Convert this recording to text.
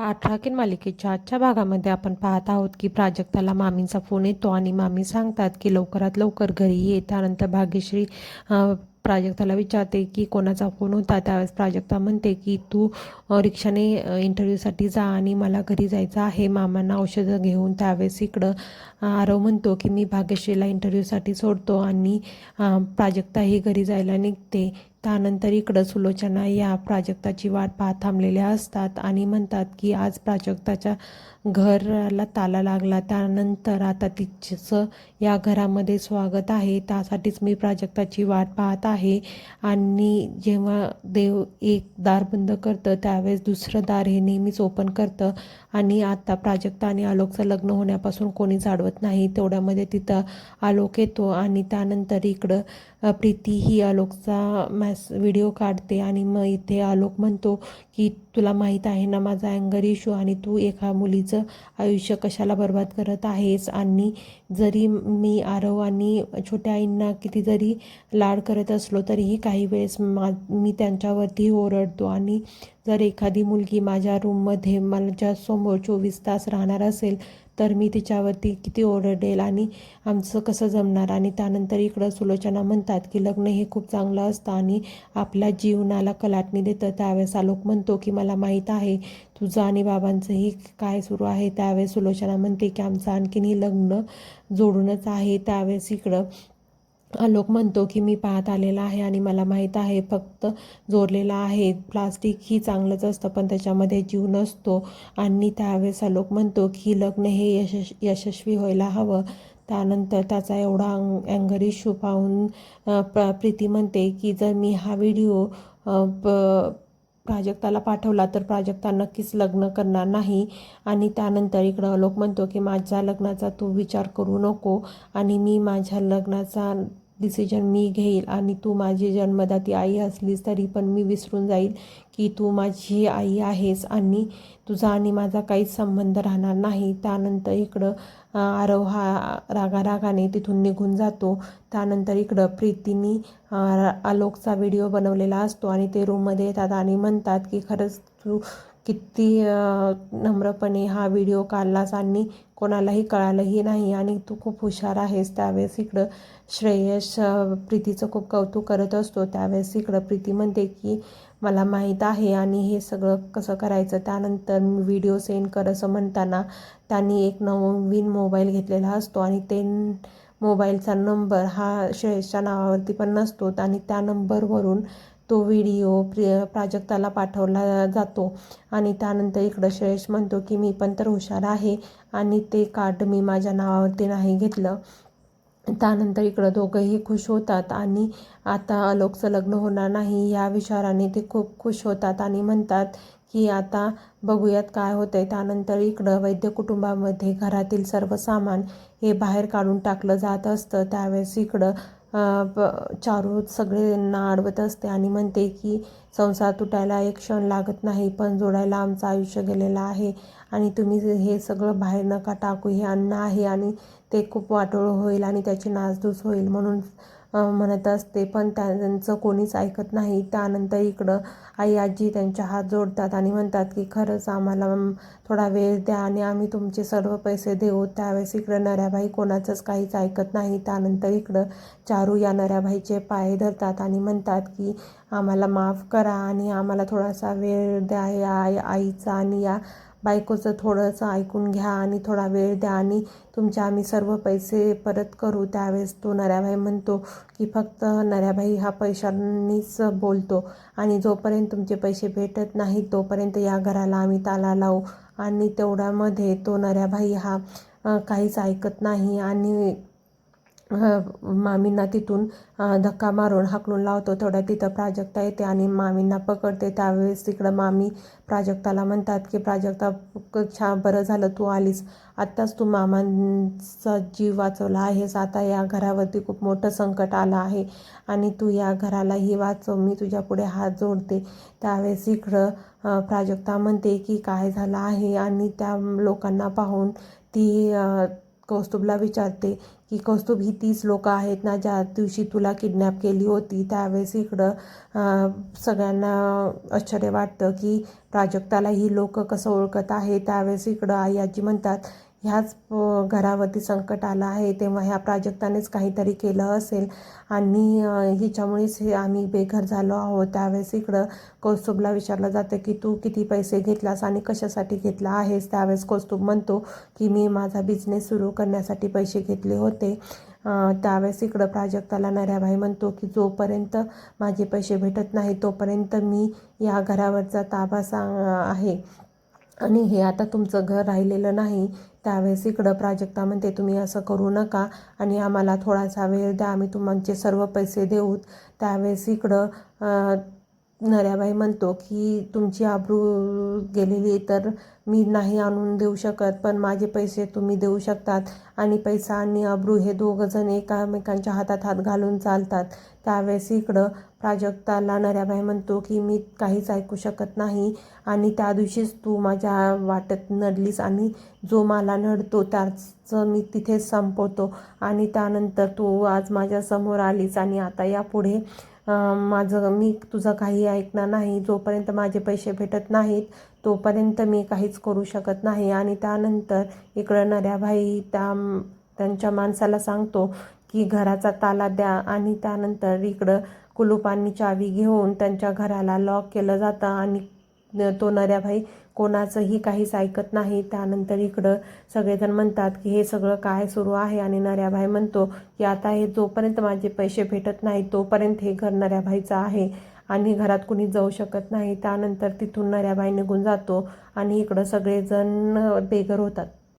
आठराखीन मालिकेच्या आजच्या भागामध्ये आपण पाहत आहोत की प्राजक्ताला मामींचा फोन येतो आणि मामी सांगतात की लवकरात लवकर घरी ये. त्यानंतर भाग्यश्री प्राजक्ताला विचारते की कोणाचा फोन होता. त्यावेळेस प्राजक्ता म्हणते की तू रिक्षाने इंटरव्ह्यूसाठी जा आणि मला घरी जायचं आहे, मामांना औषधं घेऊन. त्यावेळेस इकडं आरव म्हणतो की मी भाग्यश्रीला इंटरव्ह्यूसाठी सोडतो आणि प्राजक्ता ही घरी जायला निघते. त्यानंतर इकडं सुलोचना या प्राजक्ताची वाट पाहत थांबलेल्या असतात आणि म्हणतात की आज प्राजक्ताच्या घराला ताला लागला, त्यानंतर आता तिचं या घरामध्ये स्वागत आहे. त्यासाठीच मी प्राजक्ताची वाट पाहत आहे. आणि जेव्हा देव एक दार बंद करतं त्यावेळेस दुसरं दार हे नेहमीच ओपन करतं. आणि आता प्राजक्ता आणि आलोकचं लग्न होण्यापासून कोणीच अडवत नाही. तेवढ्यामध्ये तिथं आलोक येतो आणि त्यानंतर इकडं प्रीती ही आलोकचा व्हिडिओ काढते आणि मग इथे आलोक म्हणतो की तुला माहीत आहे ना माझा अँगर इश्यू, आणि तू एका मुलीचं आयुष्य कशाला बर्बाद करत आहेस. आणि जरी मी आरव आणि छोट्या आईंना किती जरी लाड करत असलो तरीही काही वेळेस मी त्यांच्यावरती ओरडतो. आणि जर एखादी मुलगी माझ्या रूममध्ये माझ्यासमोर 24 तास राहणार असेल तर मी तिच्यावरती किती ओरडेल आणि आमचं कसं जमणार. आणि त्यानंतर इकडं सुलोचना म्हणतात की लग्न हे खूप चांगलं असतं आणि आपल्या जीवनाला कलाटणी देतं. त्यावेळेस आलोक म्हणतो की मला माहीत आहे तुझं आणि बाबांचंही काय सुरू आहे. त्यावेळेस सुलोचना म्हणते की आमचं आणखीनही लग्न जोडूनच आहे. त्यावेळेस इकडं आलोक म्हणतो की मी पाहत आलेला आहे आणि मला माहीत आहे फक्त जोडलेला आहे. प्लास्टिक ही चांगलंच असतं पण त्याच्यामध्ये जीव नसतो. आणि त्यावेळेस आलोक म्हणतो की लग्न हे यशस्वी व्हायला हवं. त्यानंतर त्याचा एवढा अँगर इश्यू पाहून प्रीती म्हणते की जर मी हा व्हिडिओ प्राजक्ताला पाठवला तर प्राजक्ता नक्कीच लग्न करणार नाही. आणि त्यानंतर इकडं आलोक म्हणतो की माझ्या लग्नाचा तू विचार करू नको आणि मी माझ्या लग्नाचा डिसिजन मी घेईल. आणि तू माझी जन्मदाती आई असलीस तरी पण मी विसरून जाईल की तू माझी आई आहेस आणि तुझा आणि माझा काहीच संबंध राहणार नाही. त्यानंतर इकडं आरव हा रागारागाने तिथून निघून जातो. त्यानंतर इकडं प्रीतीने आलोकचा व्हिडिओ बनवलेला असतो आणि ते रूममध्ये येतात आणि म्हणतात की खरंच तू किती नम्रपणे हा व्हिडिओ काढलास आणि कोणालाही कळालंही नाही आणि तू खूप हुशार आहेस. त्यावेळेस इकडं श्रेयस प्रीतीचं खूप कौतुक करत असतो. त्यावेळेस इकडं प्रीती म्हणते की मला माहीत आहे आणि हे सगळं कसं करायचं. त्यानंतर व्हिडिओ सेंड कर असं म्हणताना त्यांनी एक नवीन मोबाईल घेतलेला असतो आणि ते मोबाईलचा नंबर हा श्रेयसच्या नावावरती पण नसतो आणि त्या नंबरवरून तो व्हिडिओ प्राजक्ताला पाठवला जातो. आणि त्यानंतर इकडं श्रेयस म्हणतो की मी पण तर हुशार आहे आणि ते कार्ड मी माझ्या नावावरती नाही घेतलं. त्यानंतर इकडं दोघंही खुश होतात आणि आता आलोकचं लग्न होणार नाही या विचाराने ते खूप खुश होतात आणि म्हणतात की आता बघूयात काय होतंय. त्यानंतर इकडं वैद्य कुटुंबामध्ये घरातील सर्व सामान हे बाहेर काढून टाकलं जात असतं. त्यावेळेस इकडं चारू सगळ्यांना अडवत असते आणि म्हणते की संसार तुटायला एक क्षण लागत नाही पण जोडायला आमचं आयुष्य गेलेलं आहे आणि तुम्ही हे सगळं बाहेर नका टाकू. हे अन्न आहे आणि ते खूप वाटोळं होईल आणि त्याची नासधूस होईल म्हणून म्हणत असते पण त्यांचं कोणीच ऐकत नाही. त्यानंतर इकडं आई आजी त्यांच्या हात जोडतात आणि म्हणतात की खरंच आम्हाला थोडा वेळ द्या आणि आम्ही तुमचे सर्व पैसे देऊ. त्यावेळेस इकडं नऱ्याबाई कोणाचंच काहीच ऐकत नाही. त्यानंतर इकडं चारू या नऱ्याबाईचे पाय धरतात आणि म्हणतात की आम्हाला माफ करा आणि आम्हाला थोडासा वेळ द्या. या आईचा आणि या बायकोचं थोडंसं ऐकून घ्या आणि थोडा वेळ द्या आणि तुमचे आम्ही सर्व पैसे परत करू. त्यावेळेस तो नऱ्याबाई म्हणतो की फक्त नऱ्याबाई हा पैशांनीच बोलतो आणि जोपर्यंत तुमचे पैसे भेटत नाही तोपर्यंत या घराला आम्ही ताला लावू. आणि तेवढ्यामध्ये तो नऱ्याबाई हा काहीच ऐकत नाही आणि मामींना तिथून धक्का मारून हाकलून लावतो. तेवढ्या तिथं प्राजक्ता येते आणि मामींना पकडते. त्यावेळेस तिकडं मामी प्राजक्ताला म्हणतात की प्राजक्ता छान बरं झालं तू आलीस, आत्ताच तू मामांचा जीव वाचवला आहेस. आता या घरावरती खूप मोठं संकट आलं आहे आणि तू या घरालाही वाचव, मी तुझ्या पुढे हात जोडते. त्यावेळेस इकडं प्राजक्ता म्हणते की काय झालं आहे आणि त्या लोकांना पाहून ती कौस्तुभला विचारते की कौस्तुभ, ही तीच लोक आहेत ना ज्या दिवशी तुला किडनॅप केली होती. त्यावेळेस इकडं सगळ्यांना आश्चर्य वाटतं की प्राजक्ताला ही लोक कसं ओळखत आहे. त्यावेळेस इकडं आई आजी म्हणतात, ह्याच घरावरती संकट आलं आहे तेव्हा ह्या प्राजक्तानेच काहीतरी केलं असेल आणि हिच्यामुळेच हे आम्ही बेघर झालो आहोत. त्यावेळेस इकडं कौस्तुभला विचारलं जातं की तू किती पैसे घेतलास आणि कशासाठी घेतला आहेस. त्यावेळेस कौस्तुभ म्हणतो की मी माझा बिझनेस सुरू करण्यासाठी पैसे घेतले होते. त्यावेळेस इकडं प्राजक्ताला नऱ्याभाई म्हणतो की जोपर्यंत माझे पैसे भेटत नाही तोपर्यंत मी या घरावरचा ताबा आहे आणि हे आता तुमचं घर राहिलेलं नाही. त्यावेळेस इकडं प्राजक्ता म्हणते, तुम्ही असं करू नका आणि आम्हाला थोडासा वेळ द्या, आम्ही तुमचे सर्व पैसे देऊत. त्यावेळेस इकडं नऱ्याबाई म्हणतो की तुमची आबरू गेलेली तर मी नाही आणून देऊ शकत, पण माझे पैसे तुम्ही देऊ शकतात आणि पैसा आणि आबरू हे दोघंजण एकामेकांच्या हातात हात घालून चालतात. त्यावेळेस इकडं प्राजक्ताला नऱ्याबाई म्हणतो की मी काहीच ऐकू शकत नाही आणि त्या दिवशीच तू माझ्या वाटेत नडलीस आणि जो मला नडतो त्याचं मी तिथेच संपवतो आणि त्यानंतर तू आज माझ्यासमोर आलीस आणि आता यापुढे मी तुझं काही ऐकणार नाही. जोपर्यंत माझे पैसे भेटत नाहीत तोपर्यंत मी काहीच करू शकत नाही. आणि त्यानंतर इकडं नऱ्याबाई त्यांच्या माणसाला सांगतो की घराचा ताला द्या आणि त्यानंतर इकडं कुलूप आणि चावी घेऊन त्यांच्या घराला लॉक केलं जातं आणि तो नऱ्याबाई कोणाचंही काहीच ऐकत नाही. त्यानंतर इकडं सगळेजण म्हणतात की हे सगळं काय सुरू आहे आणि नऱ्याबाई म्हणतो की आता हे जोपर्यंत माझे पैसे भेटत नाही तोपर्यंत हे घर नऱ्याबाईचं आहे आणि घरात कुणी जाऊ शकत नाही. त्यानंतर तिथून नऱ्याबाई निघून जातो आणि इकडं सगळेजण बेघर होतात.